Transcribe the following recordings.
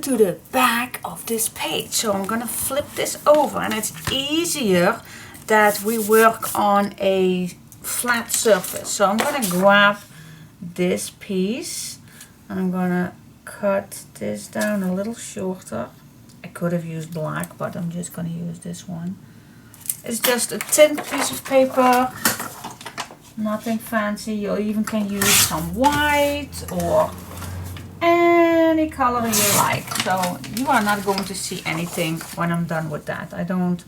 to the back of this page. So I'm gonna flip this over, and it's easier that we work on a flat surface. So I'm gonna grab this piece and I'm gonna cut this down a little shorter. I could have used black, but I'm just gonna use this one. It's just a thin piece of paper, nothing fancy. You even can use some white or any color you like. So you are not going to see anything when I'm done with that. I don't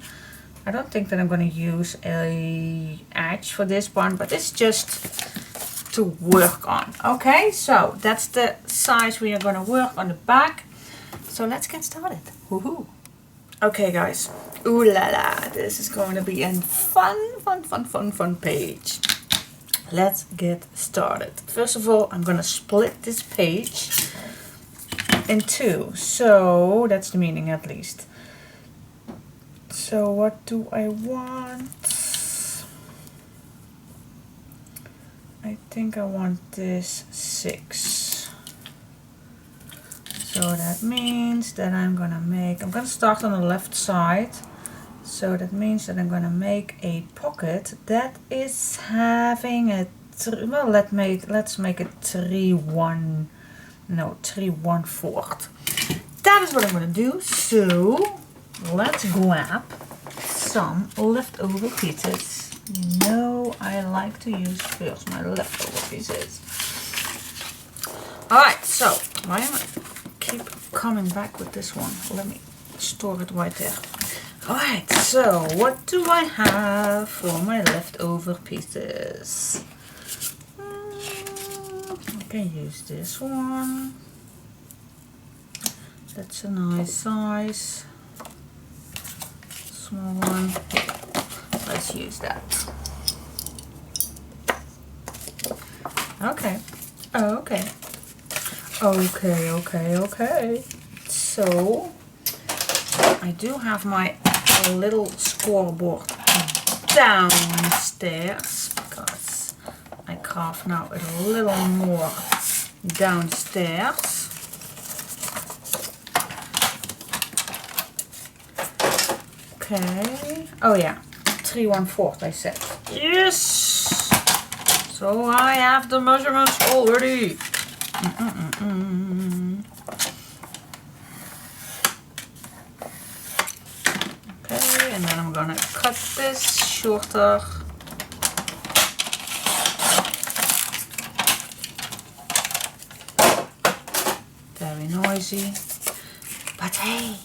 think that I'm going to use a edge for this one, but it's just to work on. Okay, so that's the size we are going to work on the back. So let's get started. Woohoo! Okay guys, ooh la la, this is going to be a fun page. Let's get started. First of all, I'm going to split this page in two. So that's the meaning at least. So what do I want? I think I want this 6. So that means that I'm gonna start on the left side. So that means that I'm gonna make a pocket that is having a well, let's make it 3 1/4. That is what I'm gonna do. So let's grab some leftover pieces. You know I like to use first my leftover pieces. Alright, so why am I keep coming back with this one? Let me store it right there. Alright, so what do I have for my leftover pieces? I can use this one. That's a nice size. Small one. Let's use that. Okay. Okay. Okay. So I do have my little scoreboard downstairs because I carve now a little more downstairs. Okay. Oh yeah, 3 1/4 I said. Yes. So I have the measurements already. Okay, and then I'm gonna cut this shorter. Very noisy, but hey,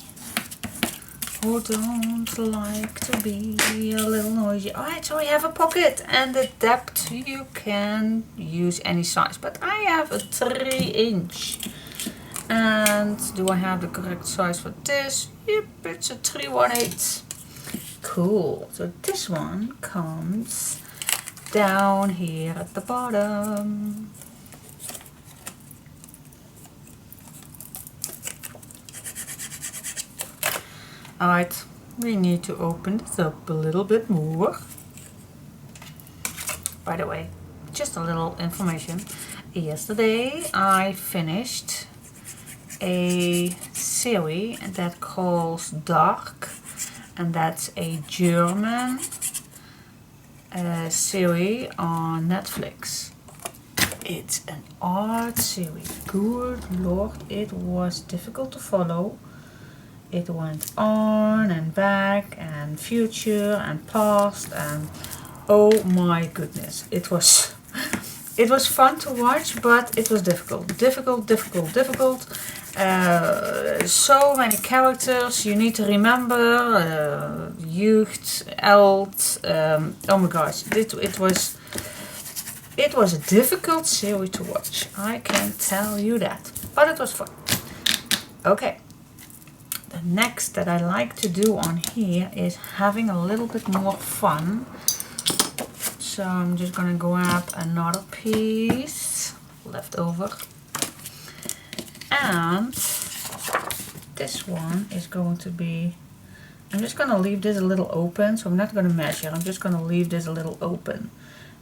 who don't like to be a little noisy? Alright, so we have a pocket, and the depth you can use any size, but I have a 3-inch. And do I have the correct size for this? Yep, it's a 3 1/8. Cool. So this one comes down here at the bottom. Alright, we need to open this up a little bit more. By the way, just a little information. Yesterday I finished a serie that calls Dark, and that's a German series on Netflix. It's an art series. Good Lord, it was difficult to follow. It went on and back and future and past, and oh my goodness, it was fun to watch, but it was difficult. So many characters you need to remember. Youth, Eld. Oh my gosh, it was a difficult series to watch. I can tell you that, but it was fun. Okay. The next that I like to do on here is having a little bit more fun. So I'm just gonna grab another piece left over, and this one is going to be, I'm just gonna leave this a little open, so I'm not gonna measure, I'm just gonna leave this a little open.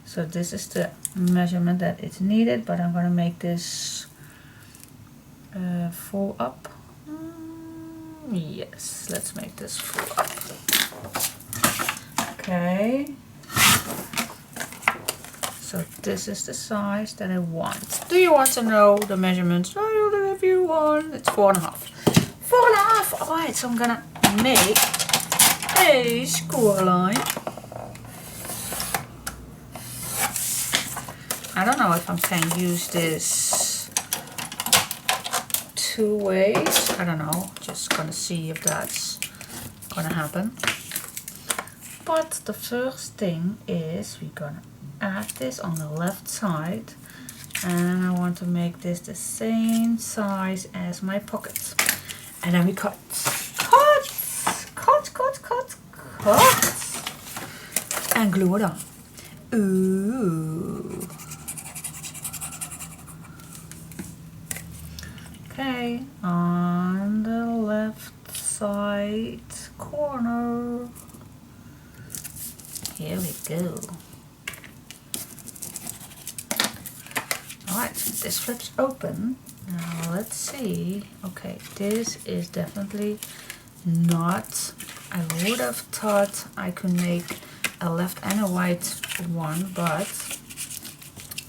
So this is the measurement that is needed, but I'm gonna make this full up. Yes, let's make this full up. Okay. So this is the size that I want. Do you want to know the measurements? Oh, if you want. It's 4.5. 4.5. Alright, so I'm gonna make a score line. I don't know if I can use this 2 ways. I don't know. Just gonna see if that's gonna happen. But the first thing is we're gonna add this on the left side, and I want to make this the same size as my pocket. And then we cut, and glue it on. Ooh. Okay, on the left side corner. Here we go. Alright, this flips open. Now let's see. Okay, this is definitely not. I would have thought I could make a left and a right one, but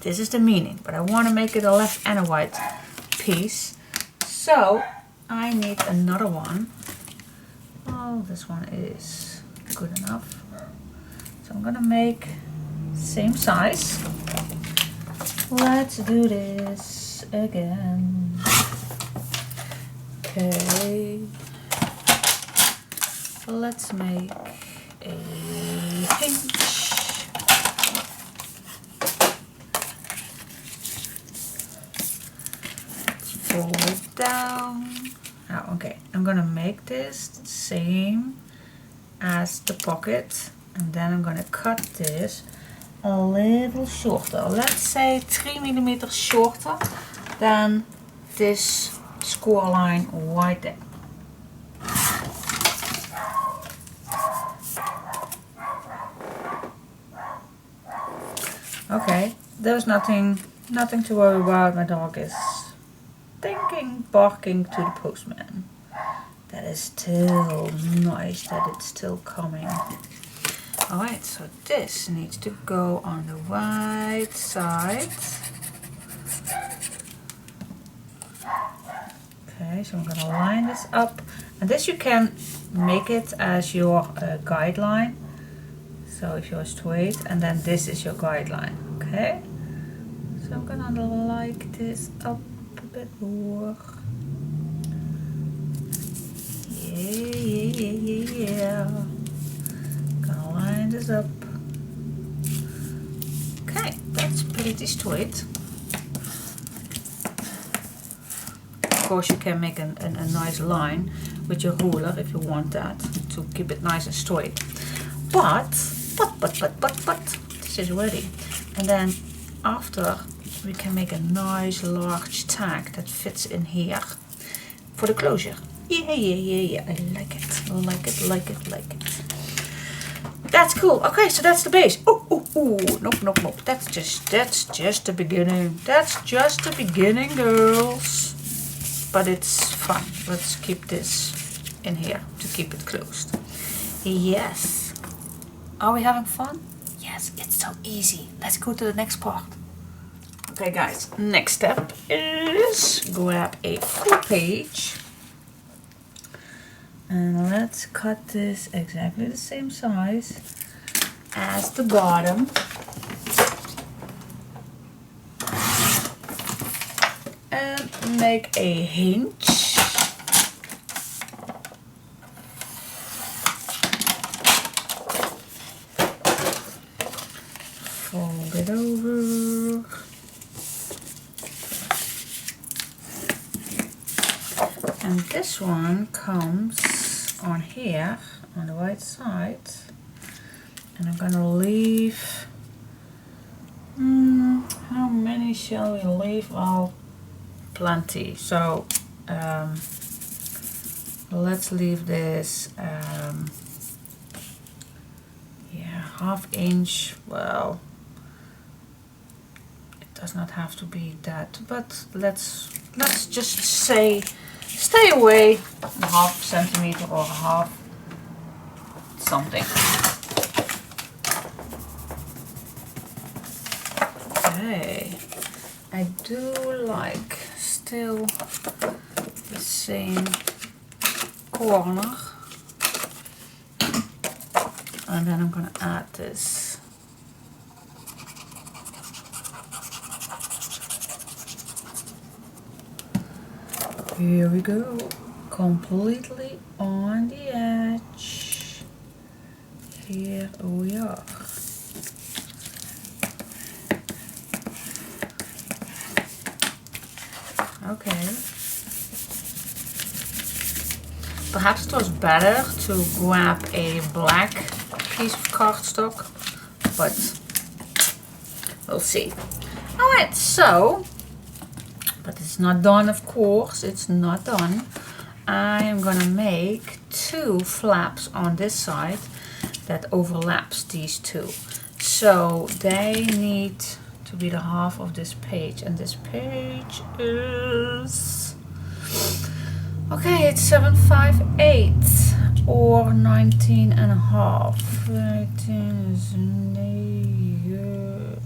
this is the meaning. But I want to make it a left and a right piece. So I need another one. Oh, this one is good enough. So I'm gonna make same size. Let's do this again. Okay. Let's make a hinge. Fold it down. Oh, okay. I'm gonna make this the same as the pocket, and then I'm gonna cut this a little shorter. Let's say 3 millimeters shorter than this score line right there. Okay, there's nothing to worry about. My dog is barking to the postman. That is still nice that it's still coming. Alright, so this needs to go on the right side. Okay, so I'm gonna line this up. And this you can make it as your guideline. So if you're straight, and then this is your guideline, okay? So I'm gonna like this up a bit more. Yeah. Gonna line this up. Okay, that's pretty straight. Of course, you can make a nice line with your ruler if you want that to keep it nice and straight. But this is ready. And then after we can make a nice large tag that fits in here for the closure. Yeah. I like it. That's cool. Okay, so that's the base. Nope. That's just the beginning. That's just the beginning, girls. But it's fun. Let's keep this in here to keep it closed. Yes. Are we having fun? Yes, it's so easy. Let's go to the next part. Okay, guys. Next step is grab a full page. And let's cut this exactly the same size as the bottom. And make a hinge. Fold it over. And this one comes on here on the right side, and I'm gonna leave how many shall we leave? Well, plenty. So let's leave this ½ inch. Well, it does not have to be that, but let's just say stay away a half centimeter or a half something. Okay, I do like still the same corner, and then I'm gonna add this. Here we go, completely on the edge. Here we are. Okay. Perhaps it was better to grab a black piece of cardstock, but we'll see. Alright, so, but it's not done, of course, it's not done. I am gonna make 2 flaps on this side that overlaps these 2. So they need to be the half of this page, and this page is, okay, it's 758 or 19 and a half. 19 is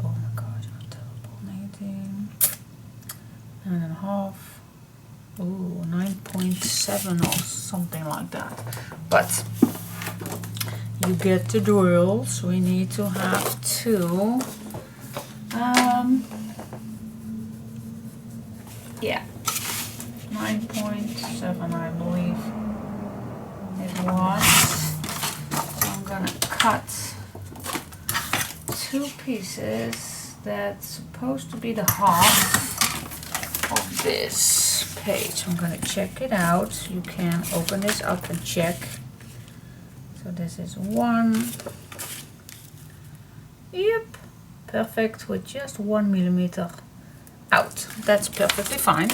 oh my god, I'm terrible. 19 and a half. Ooh, 9.7 or something like that. But you get the drill. So we need to have 2. Yeah, 9.7 I believe it was. So I'm gonna cut 2 pieces that's supposed to be the half of this page. I'm gonna check it out. You can open this up and check. So this is 1. Yep, perfect, with just 1 millimeter out. That's perfectly fine.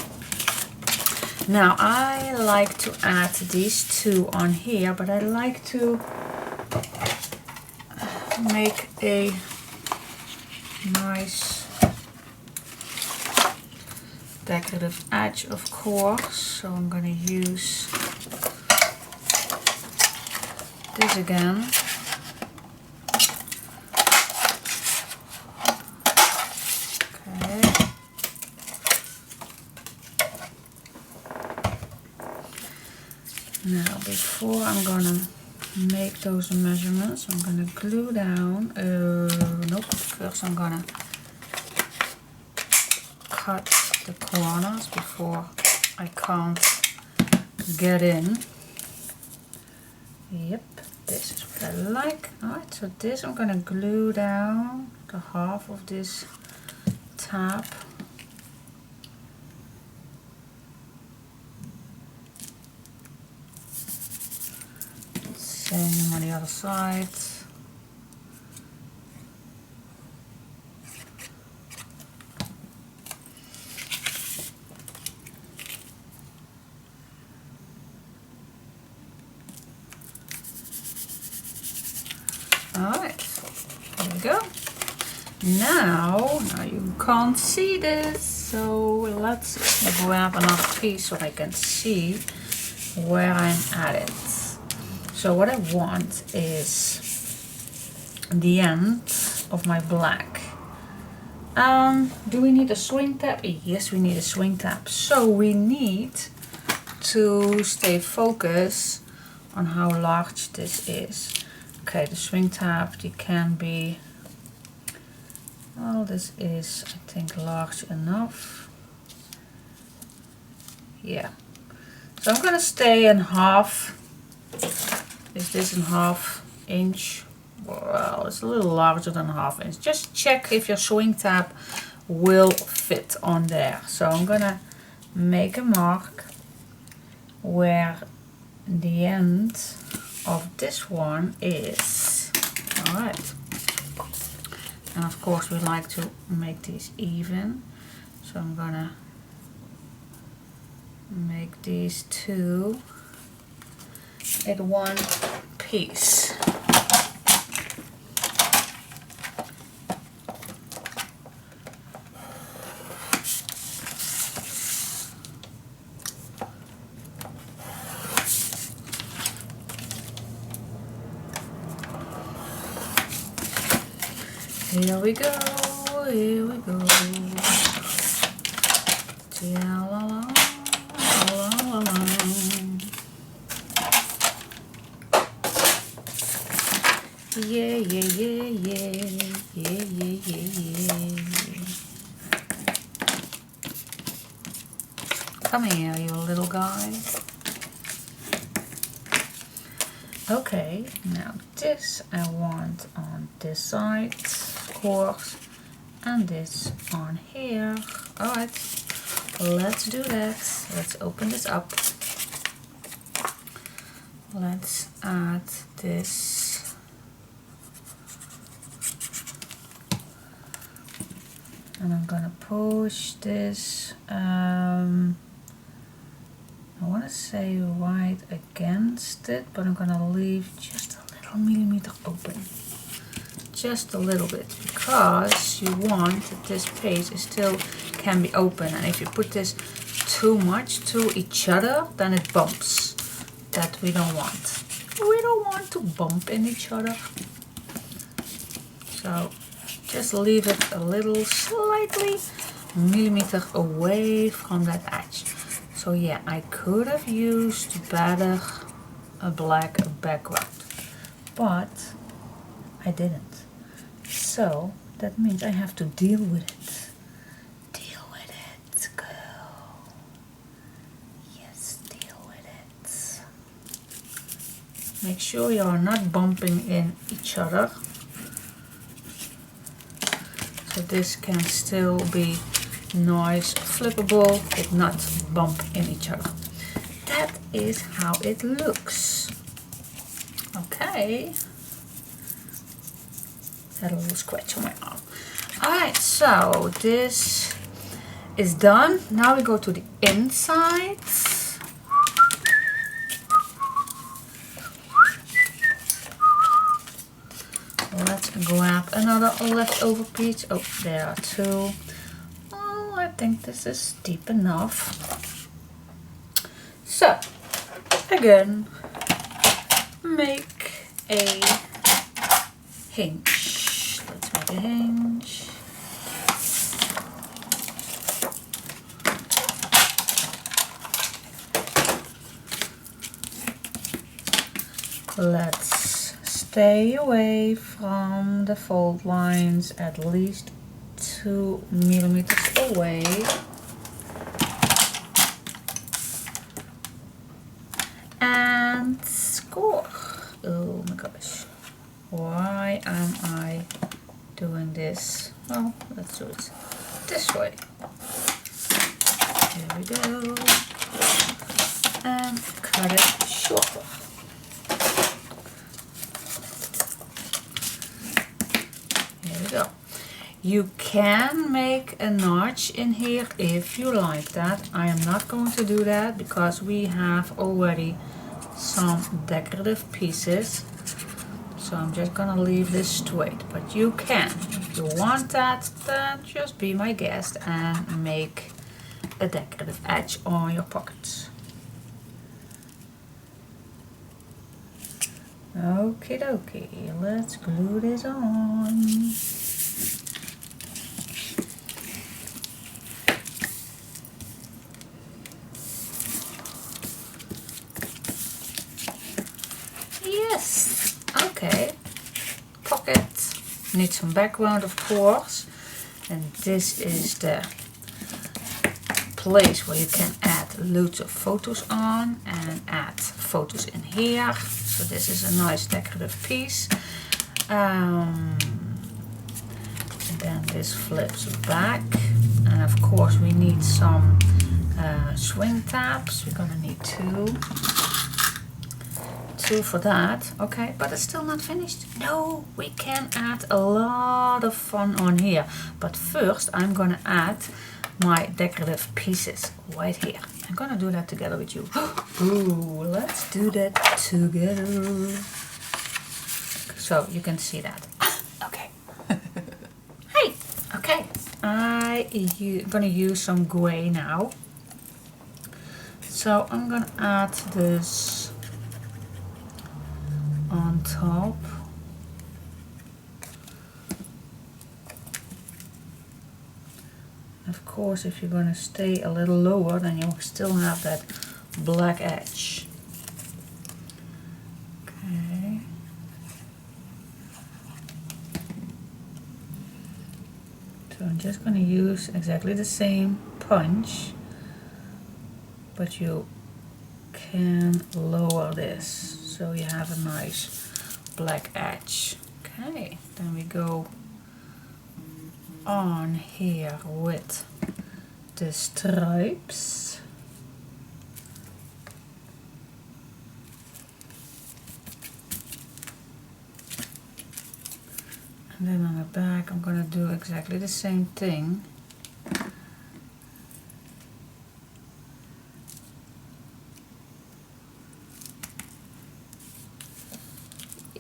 Now I like to add these 2 on here, but I like to make a nice decorative edge, of course. So I'm gonna use this again. Now before I'm gonna make those measurements, I'm gonna glue down, nope, first I'm gonna cut the corners before I can't get in. Yep, this is what I like. Alright, so this I'm gonna glue down the half of this tab. Same on the other side. Alright, there we go. Now you can't see this, so let's grab another piece so I can see where I'm at it. So what I want is the end of my black. Do we need a swing tab? Yes, we need a swing tab. So we need to stay focused on how large this is. Okay, the swing tab, it can be, well, this is, I think, large enough. Yeah. So I'm gonna stay in half. Is this in ½ inch? Well, it's a little larger than ½ inch. Just check if your swing tab will fit on there. So I'm gonna make a mark where the end of this one is. Alright. And of course we like to make these even. So I'm gonna make these 2 at 1 piece. Here we go, here we go. Yeah, yeah, yeah, yeah, yeah, yeah, yeah, yeah. Come here, you little guy. Okay, now this I want on this side, of course, and this on here. Alright, let's do that. Let's open this up. Let's add this. And I'm gonna push this, I want to say right against it, but I'm gonna leave just a little millimeter open. Just a little bit, because you want that this page still can be open, and if you put this too much to each other, then it bumps. That we don't want. We don't want to bump in each other. So just leave it a little slightly millimeter away from that edge. So yeah, I could have used better a black background, but I didn't. So that means I have to deal with it. Deal with it, girl. Yes, deal with it. Make sure you are not bumping in each other. So this can still be nice, flippable, but not bump in each other. That is how it looks. Okay. Had a little scratch on my arm. Alright, so this is done. Now we go to the inside. Let's grab another leftover piece. Oh, there are two. Oh, I think this is deep enough. So, again, make a hinge. Let's make a hinge. Let's stay away from the fold lines at least 2 millimeters away. And score. Oh my gosh. Why am I doing this? Well, let's do it this way. Here we go. And cut it shorter. Here we go. You can make a notch in here if you like that. I am not going to do that because we have already some decorative pieces. So I'm just gonna leave this straight, but you can. If you want that, then just be my guest and make a decorative edge on your pockets. Okie dokie, let's glue this on. Yes, okay. Pocket. Need some background, of course. And this is the place where you can add loads of photos on and add photos in here. So this is a nice decorative piece. And then this flips back. And of course we need some swing tabs. We're gonna need two for that. Okay, but it's still not finished. No, we can add a lot of fun on here. But first I'm gonna add my decorative pieces right here. I'm gonna do that together with you. Ooh, let's do that together. So you can see that. Okay. Hey, okay. I'm gonna use some gray now. So I'm gonna add this on top. Of course, if you're going to stay a little lower, then you'll still have that black edge. Okay. So I'm just going to use exactly the same punch, but you can lower this so you have a nice black edge. Okay, then we go on here with the stripes. And then on the back I'm going to do exactly the same thing.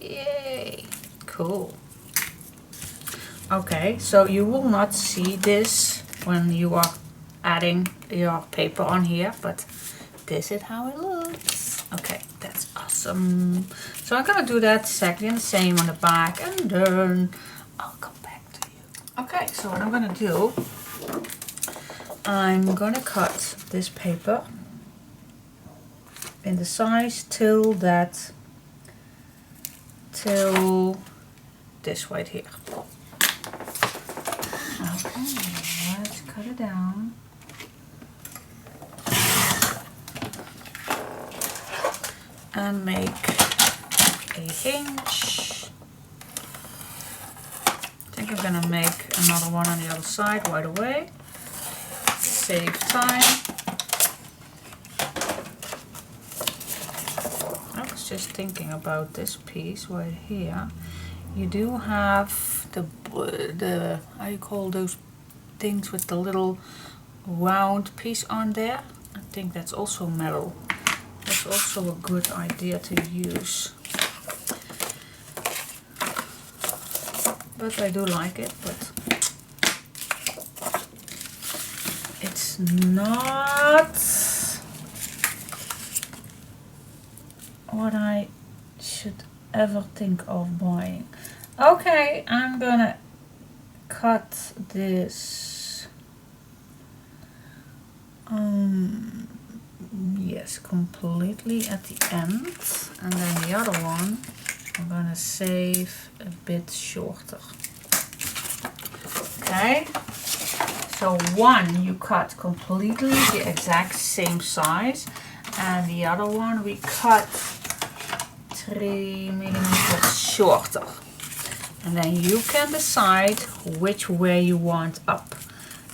Yay! Cool. Okay, so you will not see this when you are adding your paper on here, but this is how it looks. Okay, that's awesome. So I'm gonna do that exactly the same on the back, and then I'll come back to you. Okay, so what I'm gonna do, I'm gonna cut this paper in the size till this right here. Okay, let's cut it down. And make a hinge. I think I'm gonna make another one on the other side right away. Save time. I was just thinking about this piece right here. You do have the how you call those things with the little round piece on there. I think that's also metal. That's also a good idea to use. But I do like it, but it's not what I should ever think of buying. Okay, I'm gonna cut this yes, completely at the end, and then the other one I'm gonna save a bit shorter. Okay, so one you cut completely the exact same size, and the other one we cut 3 millimeters shorter. And then you can decide which way you want up.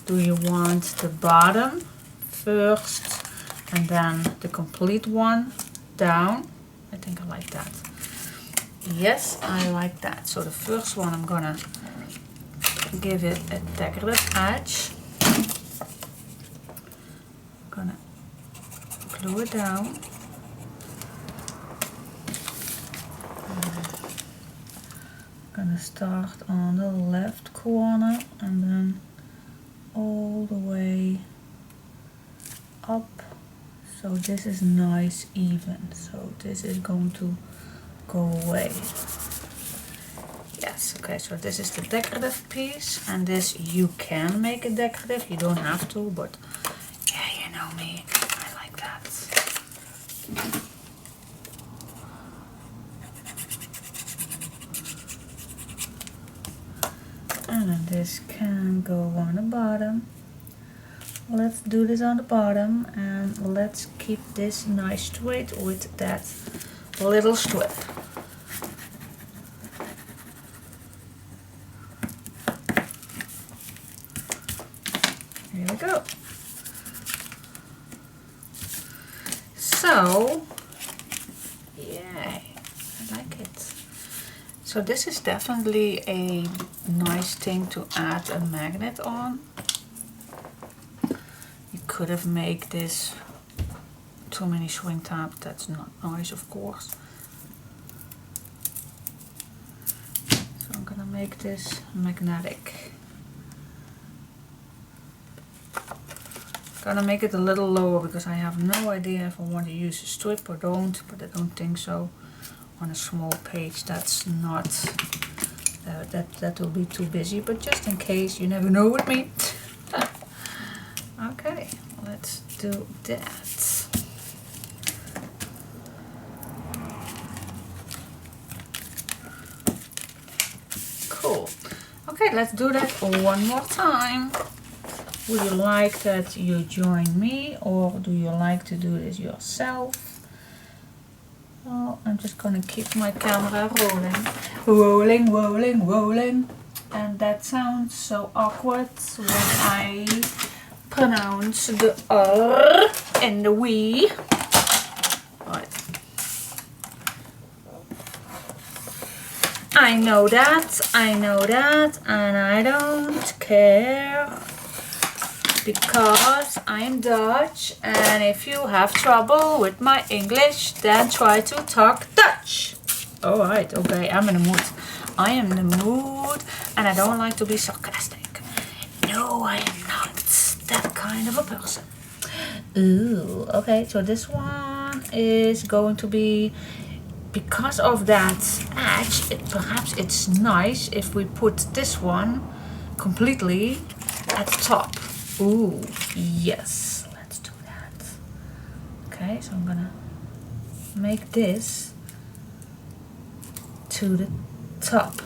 Do you want the bottom first and then the complete one down? I think I like that. Yes, I like that. So the first one I'm gonna give it a decorative edge. I'm gonna glue it down. Gonna start on the left corner and then all the way up, so this is nice even, so this is going to go away. Yes, okay, so this is the decorative piece, and this you can make it decorative, you don't have to, but yeah, you know me, I like that. And then this can go on the bottom. Let's do this on the bottom, and let's keep this nice straight with that little strip. Here we go. So, yay, I like it. So this is definitely a nice thing to add a magnet on. You could have made this too many swing tabs, that's not nice of course. So I'm gonna make this magnetic. Gonna make it a little lower because I have no idea if I want to use a strip or don't, but I don't think so. On a small page that's not that will be too busy, but just in case, you never know with me. Okay, let's do that. Cool. Okay, let's do that one more time. Would you like that you join me, or do you like to do this yourself? Well, I'm just gonna keep my camera rolling. Rolling, rolling, rolling. And that sounds so awkward when I pronounce the R and the we. Right. I know that, and I don't care. Because I'm Dutch, and if you have trouble with my English, then try to talk Dutch. Alright, okay, I'm in the mood. I am in the mood, and I don't like to be sarcastic. No, I am not that kind of a person. Ooh, okay, so this one is going to be, because of that edge, perhaps it's nice if we put this one completely at the top. Ooh, yes, let's do that. Okay, so I'm gonna make this to the top.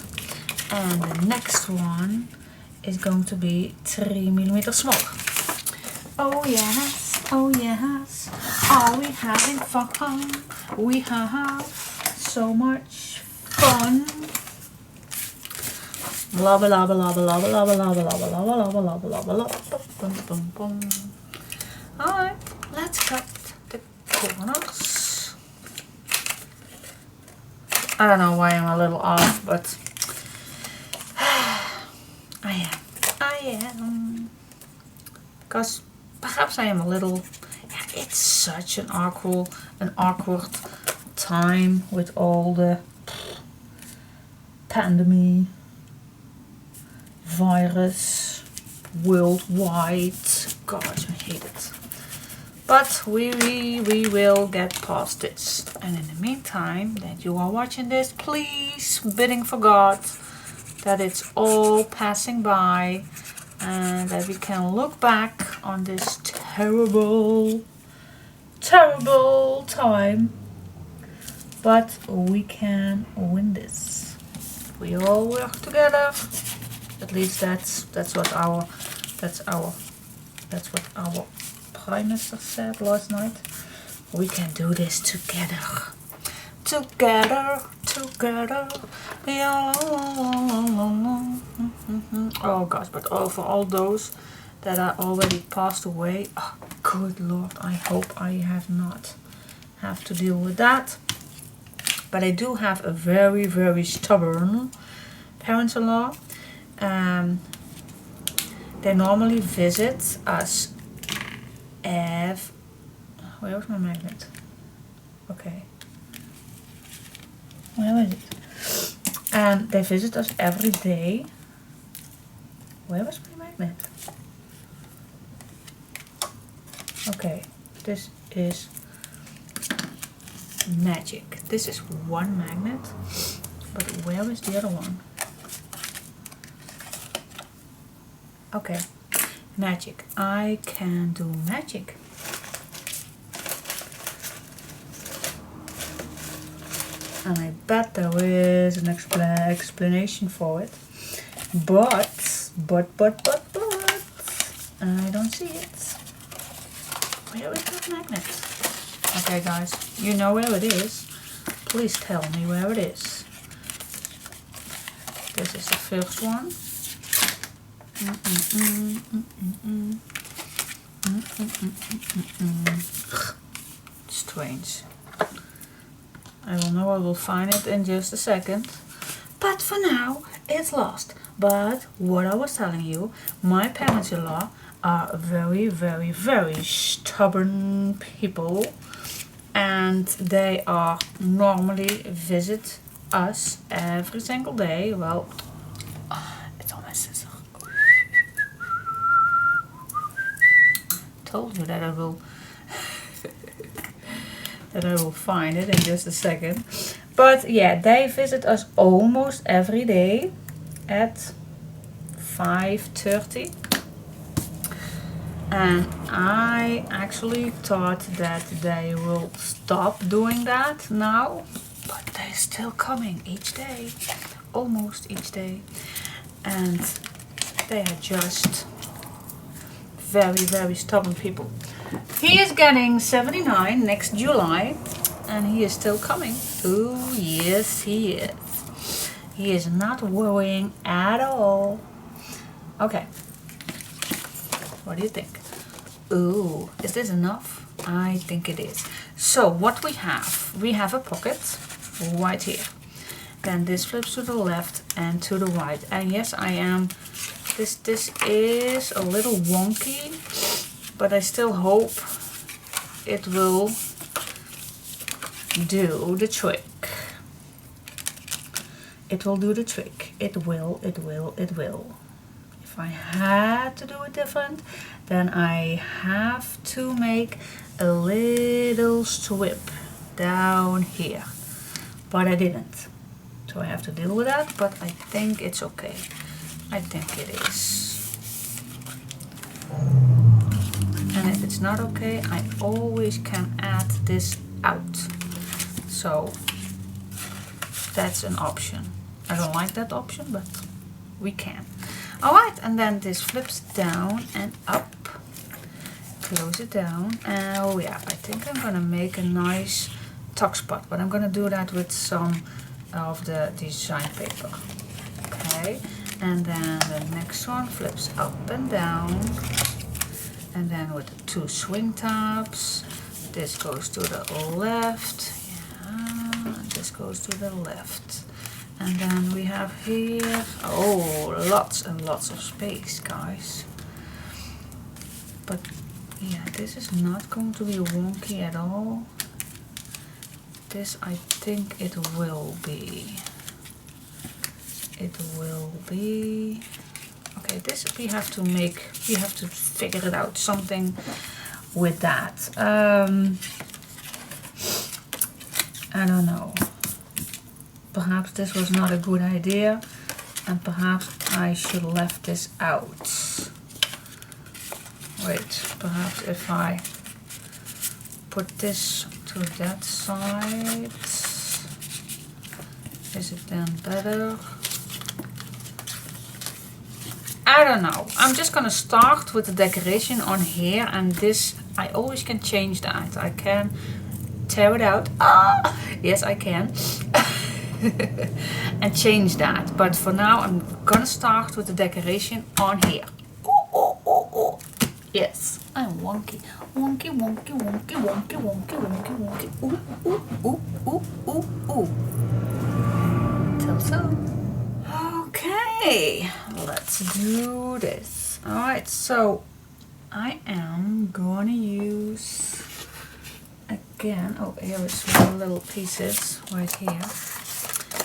And the next one is going to be 3mm smaller. Oh yes, are we having fun? We have so much fun. Blah blah blah blah blah blah blah blah blah blah blah blah blah blah. Alright, let's cut the corners. I don't know why I'm a little off, but I am. Because perhaps I am a little. Yeah, it's such an awkward time with all the pandemic. Virus worldwide. God, I hate it. But we will get past this. And in the meantime, that you are watching this, please bidding for God that it's all passing by, and that we can look back on this terrible time. But we can win this. We all work together. At least that's what our Prime Minister said last night. We can do this together. Yeah. Oh gosh, but for all those that are already passed away, oh, good Lord, I hope I have to deal with that. But I do have a very, very stubborn parents-in-law. They normally visit us where was my magnet? Okay. Where was it? And they visit us every day. Where was my magnet? Okay, this is magic. This is one magnet, but where is the other one? Okay, magic. I can do magic. And I bet there is an explanation for it. But, I don't see it. Where is that magnet? Okay guys, you know where it is. Please tell me where it is. This is the first one. Strange. I will know I will find it in just a second. But for now, it's lost. But what I was telling you, my parents-in-law are very, very, very stubborn people. And they are normally visit us every single day. Well, it's on my scissor. Told you that I will find it in just a second. But yeah, they visit us almost every day at 5:30. And I actually thought that they will stop doing that now, but they're still coming each day, almost each day. And they are just very, very stubborn people. He is getting 79 next July, and he is still coming. Oh, yes, he is. He is not worrying at all. Okay. What do you think? Ooh, is this enough? I think it is. So what we have a pocket right here. Then this flips to the left and to the right. And yes, I am, this is a little wonky, but I still hope it will do the trick. It will do the trick. It will, it will, it will. If I had to do it different, then I have to make a little strip down here. But I didn't. So I have to deal with that, but I think it's okay. I think it is. And if it's not okay, I always can add this out. So that's an option. I don't like that option, but we can. Alright, and then this flips down and up. Close it down. And oh yeah, I think I'm gonna make a nice tuck spot, but I'm gonna do that with some of the design paper. Okay, and then the next one flips up and down. And then with the two swing tabs, this goes to the left. Yeah, and this goes to the left. And then we have here, oh, lots and lots of space, guys. But yeah, this is not going to be wonky at all. This, I think it will be. It will be. Okay, this we have to figure it out, something with that. I don't know. Perhaps this was not a good idea, and perhaps I should have left this out. Wait, perhaps if I put this to that side, is it then better? I don't know. I'm just gonna start with the decoration on here, and this, I always can change that. I can tear it out. Ah, yes, I can. And change that, but for now I'm gonna start with the decoration on here. Ooh, ooh, ooh, ooh. Yes, I'm wonky, wonky, wonky, wonky, wonky, wonky, wonky, wonky. Ooh, ooh, ooh, ooh, ooh, ooh. Till soon. Okay, let's do this. All right, so I am gonna use again. Oh, here is one little pieces right here.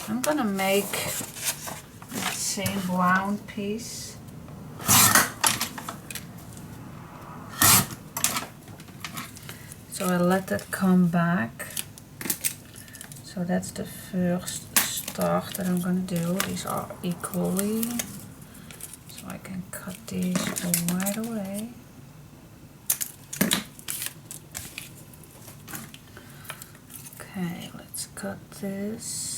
I'm gonna make the same brown piece. So I let that come back. So that's the first start that I'm gonna do. These are equally. So I can cut these right away. Okay, let's cut this.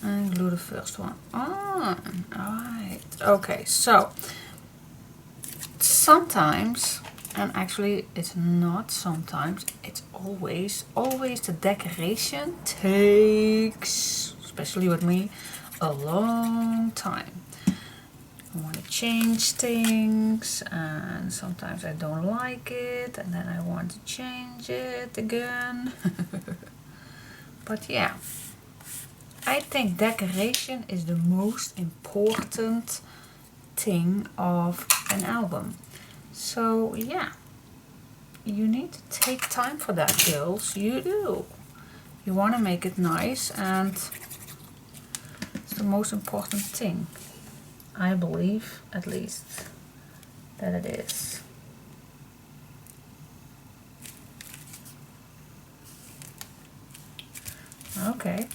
And glue the first one on. Alright. Okay, so sometimes, and actually it's not sometimes, it's always the decoration takes, especially with me, a long time. I want to change things, and sometimes I don't like it, and then I want to change it again. But yeah, I think decoration is the most important thing of an album. So yeah, you need to take time for that, girls. You do. You want to make it nice, and it's the most important thing. I believe, at least, that it is. Okay.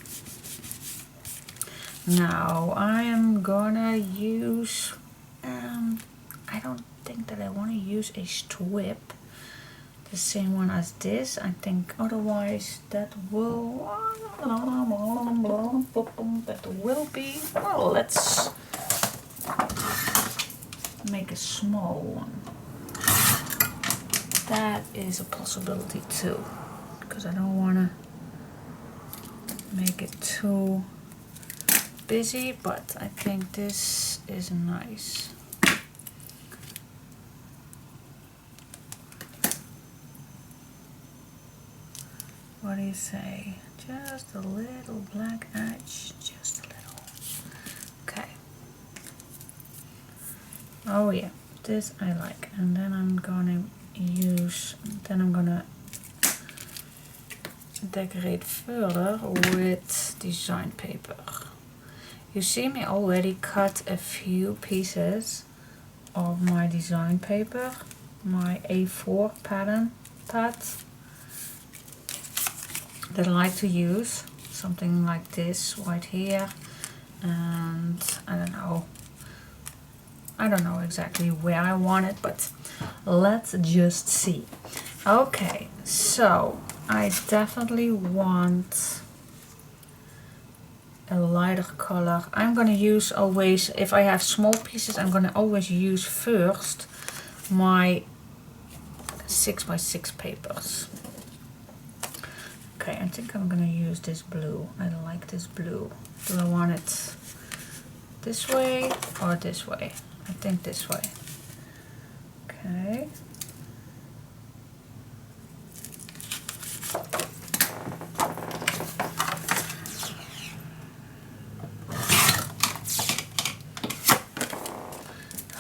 Now I am gonna use, I don't think that I want to use a strip, the same one as this. I think otherwise that will be, well, let's make a small one. That is a possibility too, because I don't want to make it too busy, but I think this is nice. What do you say? Just a little black edge, just a little. Okay. Oh yeah, this I like. And then I'm gonna decorate further with design paper. You see me already cut a few pieces of my design paper, my A4 pattern pad that I like to use, something like this right here, and I don't know exactly where I want it, but let's just see. Okay, so I definitely want a lighter color. I'm gonna use always, if I have small pieces, I'm gonna always use first my 6x6 papers. Okay, I think I'm gonna use this blue. I like this blue. Do I want it this way or this way? I think this way. Okay.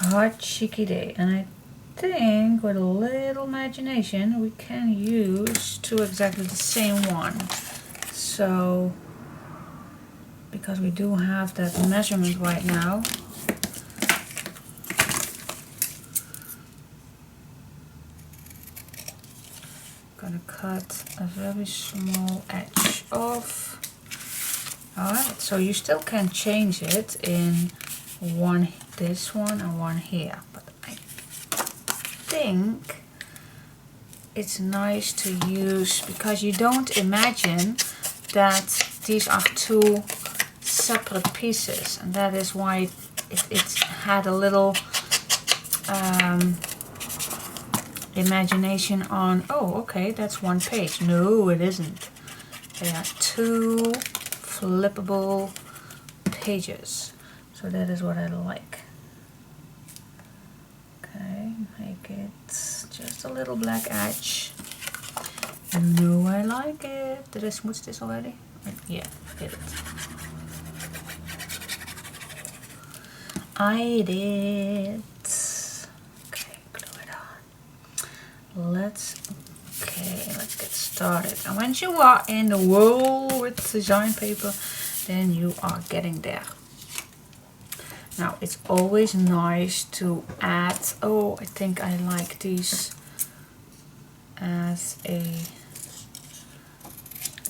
Hot cheeky day, and I think with a little imagination we can use two exactly the same one. So because we do have that measurement right now, I'm gonna cut a very small edge off. Alright, so you still can change it in one, this one and one here, but I think it's nice to use, because you don't imagine that these are two separate pieces, and that is why it had a little imagination on, oh okay, that's one page. No, it isn't. They are two flippable pages. So that is what I like. Okay, make it just a little black edge. You know I like it. Did I smooch this already? Yeah, did it. I did. Okay, glue it on. Let's get started. And once you are in the world with design paper, then you are getting there. Now it's always nice to add, oh I think I like these as a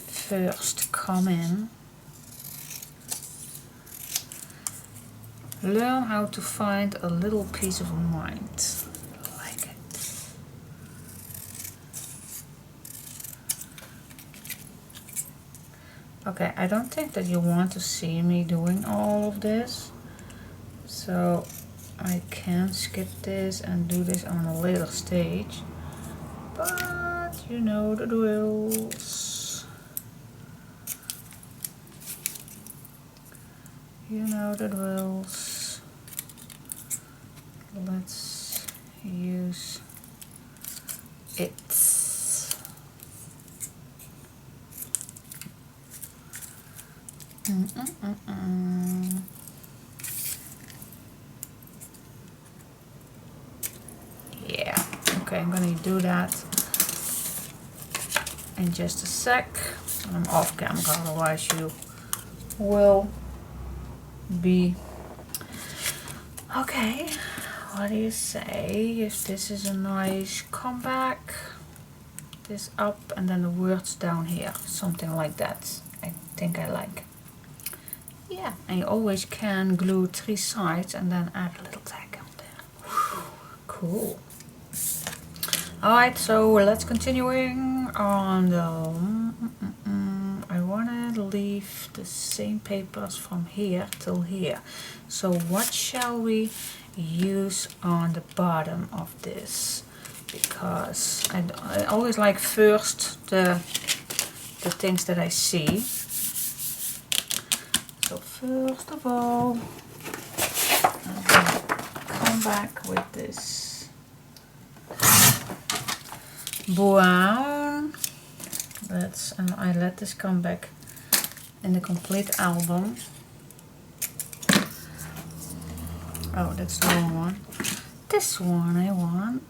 first comment. Learn how to find a little peace of mind. I like it. Okay, I don't think that you want to see me doing all of this, so I can skip this and do this on a later stage, but you know the drills. You know the drills. Let's use it. Yeah, okay, I'm gonna do that in just a sec. I'm off camera, otherwise you will be. Okay, what do you say if this is a nice comeback? This up and then the words down here, something like that. I think I like. Yeah, and you always can glue 3 sides and then add a little tag on there. Cool. Alright, so let's continuing on the... I want to leave the same papers from here till here. So what shall we use on the bottom of this? Because I always like first the things that I see. So first of all, I'm gonna come back with this brown. I let this come back in the complete album. Oh, that's the wrong one. This one I want.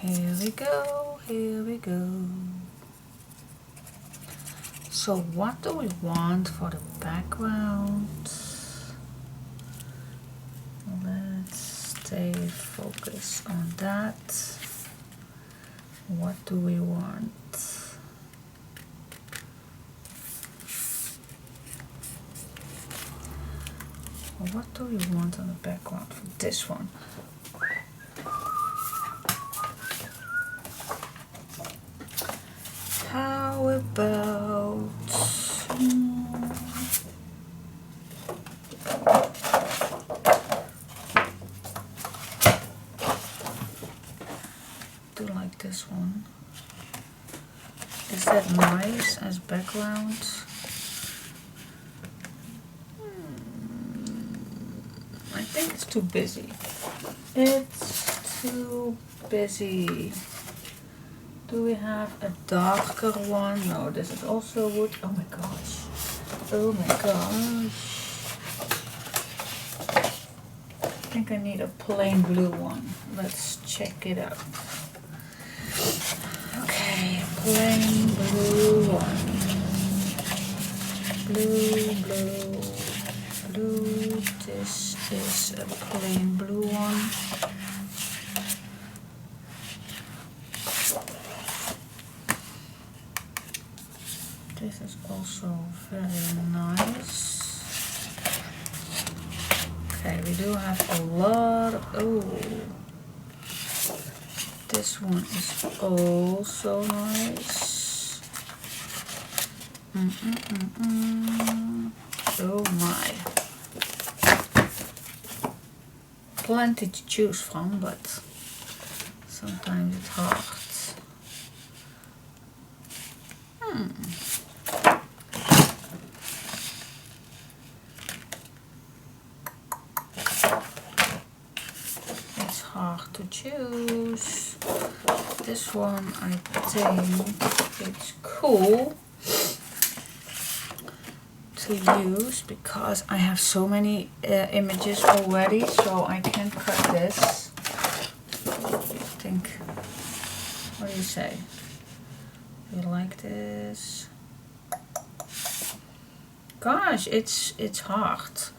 Here we go, here we go. So what do we want for the background? Let's stay focused on that. What do we want? What do we want on the background for this one? How about do like this one? Is that nice as background? I think it's too busy. It's too busy. Do we have a darker one? No, this is also wood. Oh my gosh. Oh my gosh. I think I need a plain blue one. Let's check it out. Okay, plain blue one. Blue, blue, blue. This is a plain blue one. This is also very nice. Okay, we do have a lot of, oh, this one is also nice. Oh my. Plenty to choose from, but sometimes it's hard. Hard to choose. This one I think it's cool to use because I have so many images already, so I can cut this. I think, what do you say? You like this? Gosh, it's hard.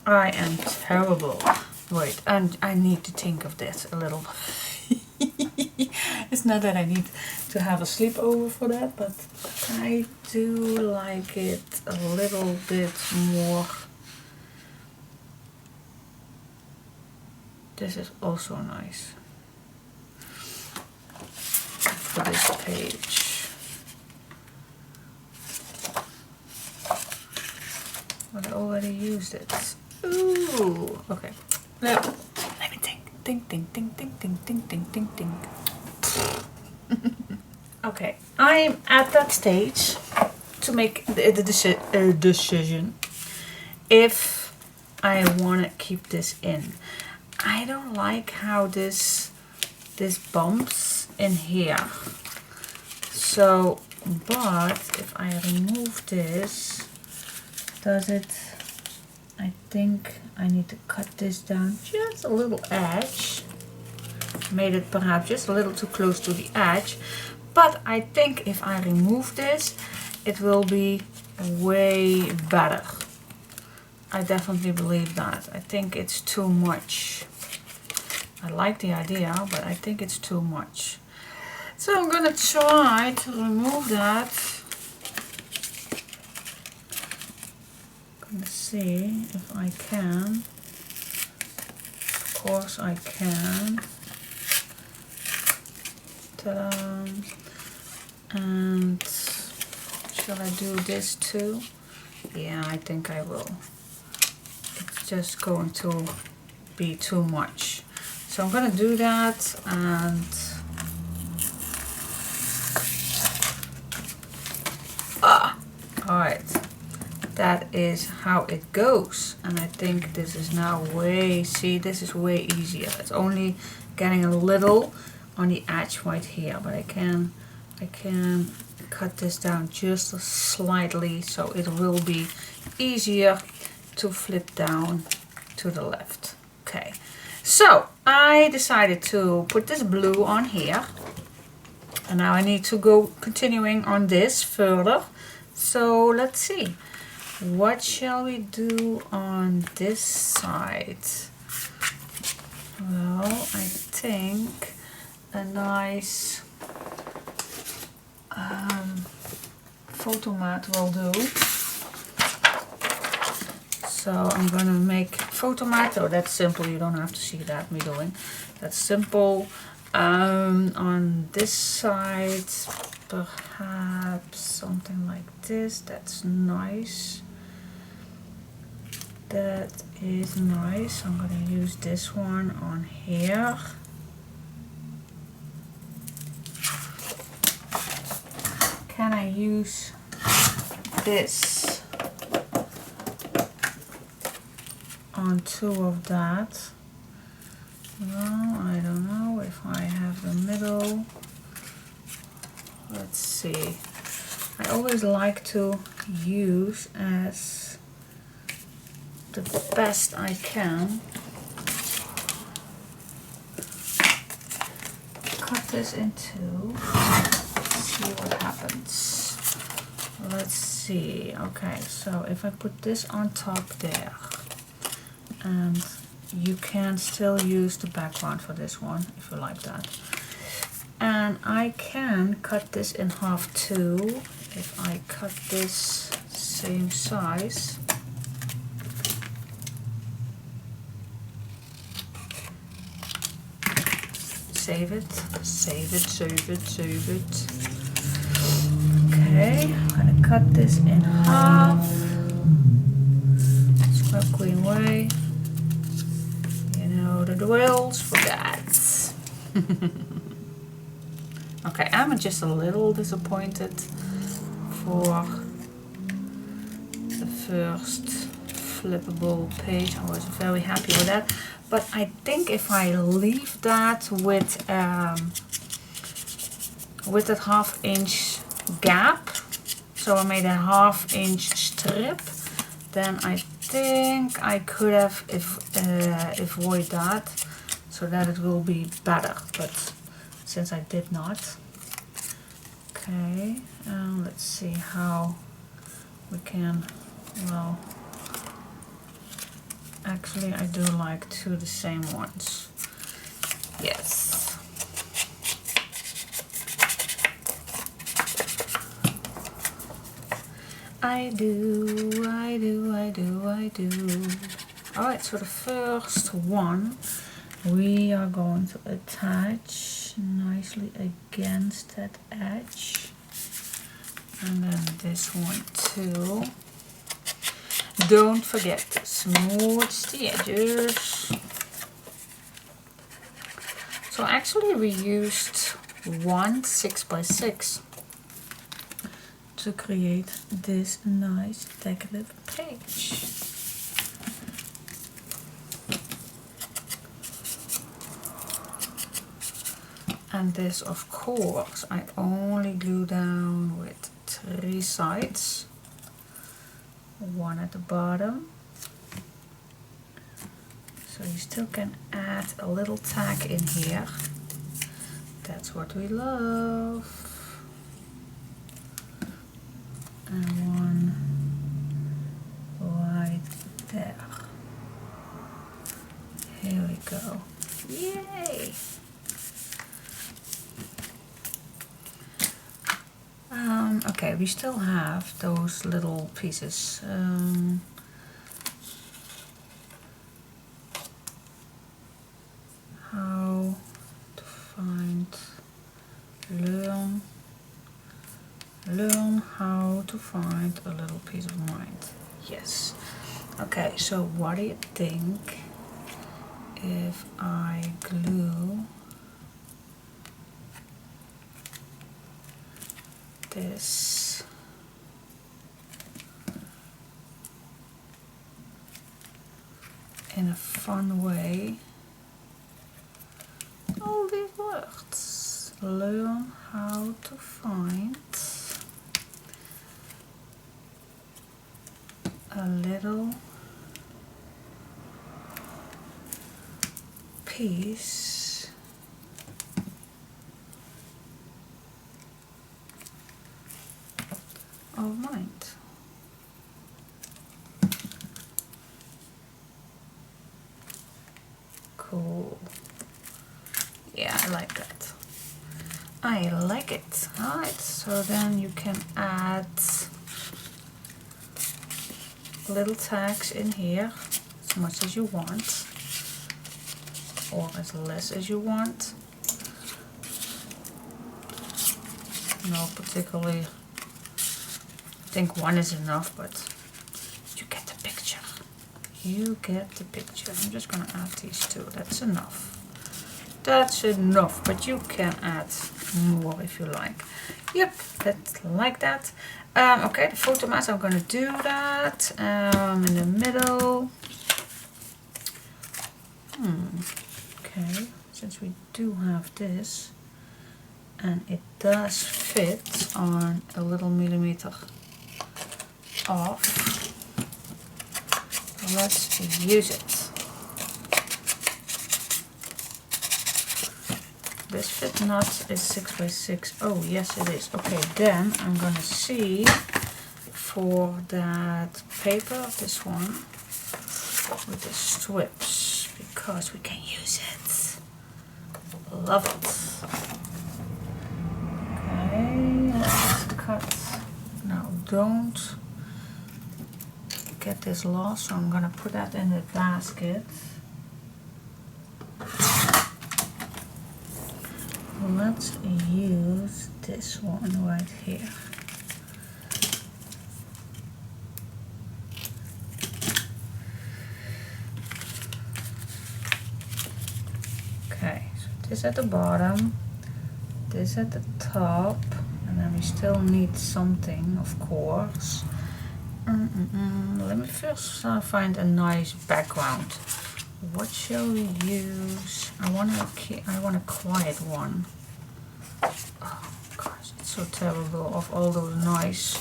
I am terrible. Wait, and I need to think of this a little. It's not that I need to have a sleepover for that, but I do like it a little bit more. This is also nice for this page. But I already used it. Ooh, okay. Let me think. Think. Okay, I'm at that stage to make the decision if I want to keep this in. I don't like how this bumps in here. So, but if I remove this, does it? I think I need to cut this down just a little edge. Made it perhaps just a little too close to the edge. But I think if I remove this, it will be way better. I definitely believe that. I think it's too much. I like the idea, but I think it's too much. So I'm gonna try to remove that. I'm gonna see if I can. Of course I can. Ta-da. And shall I do this too? Yeah, I think I will. It's just going to be too much. So I'm gonna do that, and alright, that is how it goes. And I think this is now this is way easier. It's only getting a little on the edge right here, but I can cut this down just slightly so it will be easier to flip down to the left. Okay, so I decided to put this blue on here, and now I need to go continuing on this further. So let's see, what shall we do on this side? Well, I think a nice photo mat will do. So I'm gonna make photo mat. Oh, that's simple. You don't have to see that me doing. That's simple. On this side, perhaps something like this. That's nice. That is nice. I'm gonna use this one on here. Can I use this on two of that? No, I don't know if I have the middle. Let's see. I always like to use as the best I can. Cut this in two. See what happens. Let's see. Okay, so if I put this on top there, and you can still use the background for this one if you like that. And I can cut this in half too. If I cut this same size. Save it, save it, save it, save it. Okay, I'm gonna cut this in half. Scrap queen way. You know the drills for that. Okay, I'm just a little disappointed for the first flippable page. I was very happy with that. But I think if I leave that with that 1/2 inch gap, so I made a 1/2 inch strip, then I think I could have avoid that, so that it will be better. But since I did not, okay, let's see how we can, well, actually I do like the same ones. Yes. I do. Alright, so the first one we are going to attach nicely against that edge. And then this one too. Don't forget to smooth the edges. So actually we used one 6x6 to create this nice decorative page. And this, of course, I only glue down with 3 sides. One at the bottom. So you still can add a little tack in here. That's what we love. and one right there. Here we go. Yay! Okay, we still have those little pieces. How to find, learn how to find a little piece of mind. Yes. Okay, so what do you think if I glue this in a fun way? All these words. Learn how to find a little piece of mind. Cool. Yeah, I like that. I like it. Alright, so then you can add little tags in here as much as you want, or as less as you want. No particularly, I think one is enough, but you get the picture. You get the picture. I'm just gonna add these two. That's enough. That's enough, but you can add more if you like. Yep, that's like that. Okay, the photo mask, I'm gonna do that in the middle. Okay, since we do have this, and it does fit on a little millimeter off, let's use it. This fit nut is 6x6. Oh, yes it is. Okay, then I'm gonna see for that paper, this one, with the strips, because we can use it. Love it. Okay, let's cut. Now don't get this lost, so I'm gonna put that in the basket. Let's use this one right here. Okay, so this at the bottom, this at the top, and then we still need something, of course. Let me first find a nice background. What shall we use? I want a quiet one. Oh gosh, it's so terrible of all those nice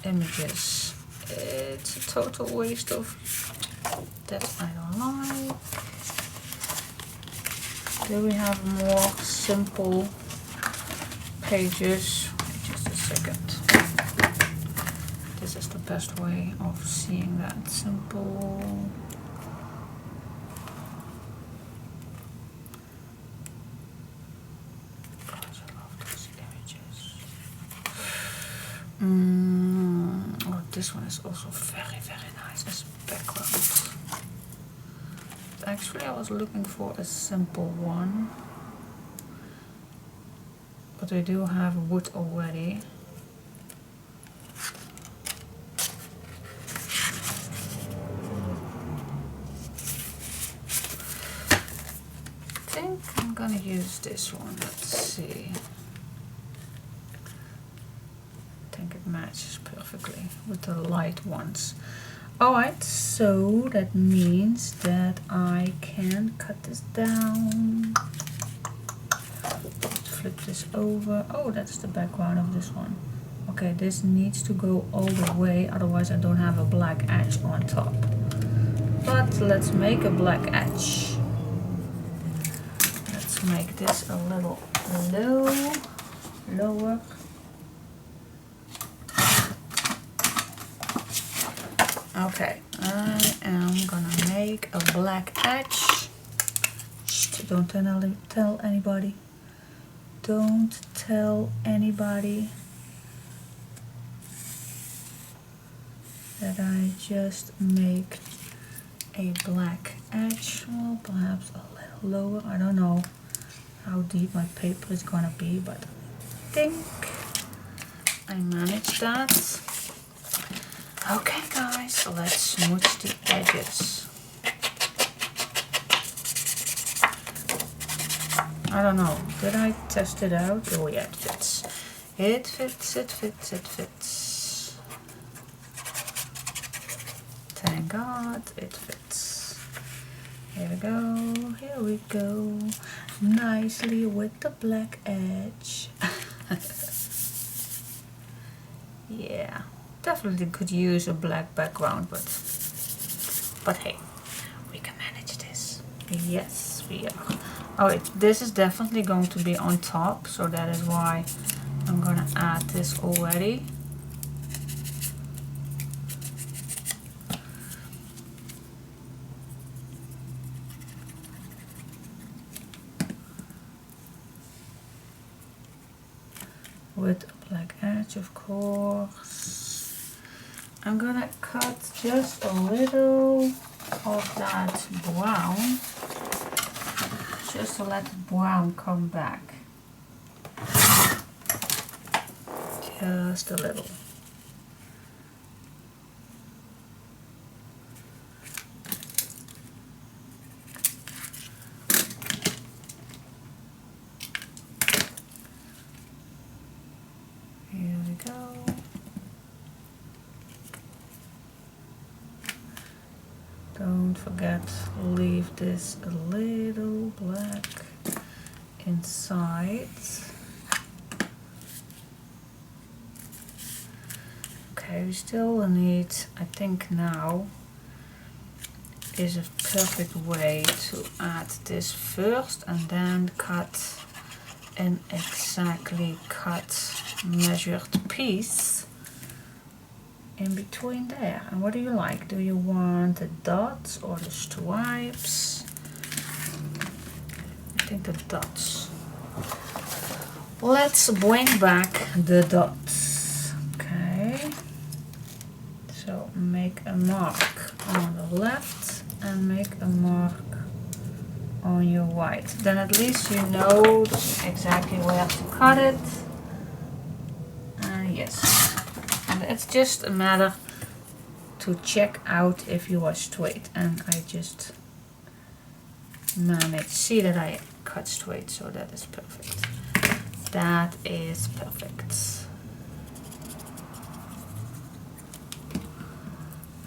images. It's a total waste of that. I don't like. Do we have more simple pages? Wait just a second. This is the best way of seeing that. Simple. Oh, this one is also very, very nice as background. Actually, I was looking for a simple one, but I do have wood already. I think I'm gonna use this one. Let's see. It matches perfectly with the light ones. Alright, so that means that I can cut this down. Let's flip this over. Oh, that's the background of this one. Okay, this needs to go all the way, otherwise I don't have a black edge on top. But let's make a black edge. Let's make this a little lower. Okay, I am gonna make a black edge. Shh, don't tell anybody. Don't tell anybody that I just make a black edge. Well, perhaps a little lower. I don't know how deep my paper is gonna be, but I think I managed that. Okay guys, so let's smooch the edges. I don't know, did I test it out? Oh yeah, it fits. It fits, it fits, it fits. Thank God it fits. Here we go, here we go. Nicely with the black edge. Yeah, definitely could use a black background, but hey, we can manage this. Yes, we are. Oh, this is definitely going to be on top, so that is why I'm gonna add this already. With a black edge, of course. I'm gonna cut just a little of that brown, just to let the brown come back. Just a little. Here we go. Don't forget, leave this a little black inside. Okay, we still need, I think now is a perfect way to add this first and then cut an exactly cut measured piece in between there. And what do you like? Do you want the dots or the stripes? I think the dots. Let's bring back the dots. Okay. So make a mark on the left and make a mark on your right. Then at least you know exactly where to cut it. Yes. And it's just a matter to check out if you are straight, and I just managed. See that I cut straight, so that is perfect. That is perfect.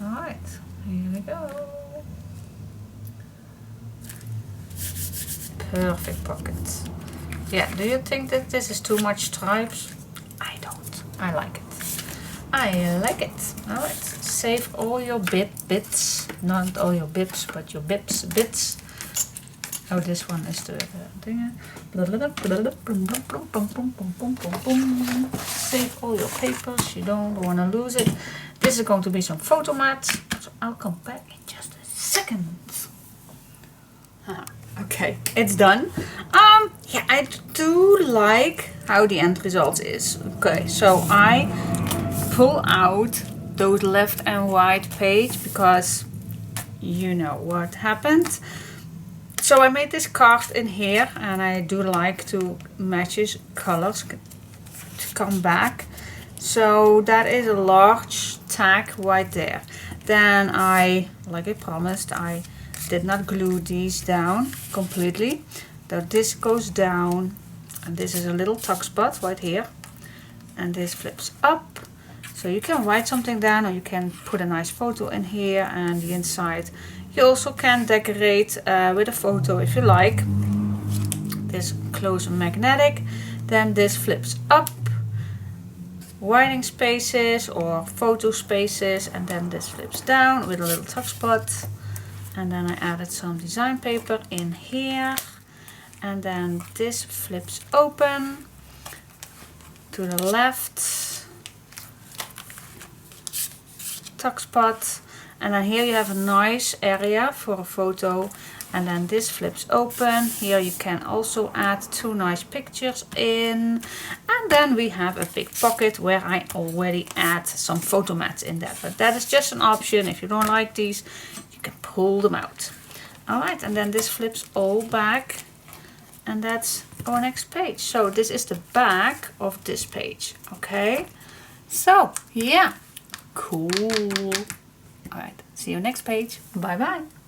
Alright, here we go. Perfect pocket. Yeah, do you think that this is too much stripes? I don't. I like it. I like it. Alright, save all your bits. Not all your bits, but your bits. Oh, this one is the thing. Save all your papers. You don't want to lose it. This is going to be some photo mat. So I'll come back in just a second. Okay, it's done. Yeah, I do like how the end result is. Okay, so I pull out those left and right page because you know what happened. So I made this card in here, and I do like to match colors to come back. So that is a large tag right there. Then like I promised, I did not glue these down completely. So this goes down, and this is a little tuck spot right here, and this flips up. So you can write something down, or you can put a nice photo in here, and the inside you also can decorate with a photo if you like. This close magnetic. Then this flips up, writing spaces or photo spaces, and then this flips down with a little tuck spot. And then I added some design paper in here, and then this flips open to the left, tuck spot, And then here you have a nice area for a photo. And then this flips open. Here you can also add 2 nice pictures in. And then we have a big pocket where I already add some photo mats in there. But that is just an option. If you don't like these, you can pull them out. Alright, and then this flips all back. And that's our next page. So this is the back of this page. Okay. So, yeah. Cool. Alright, see you next page. Bye bye.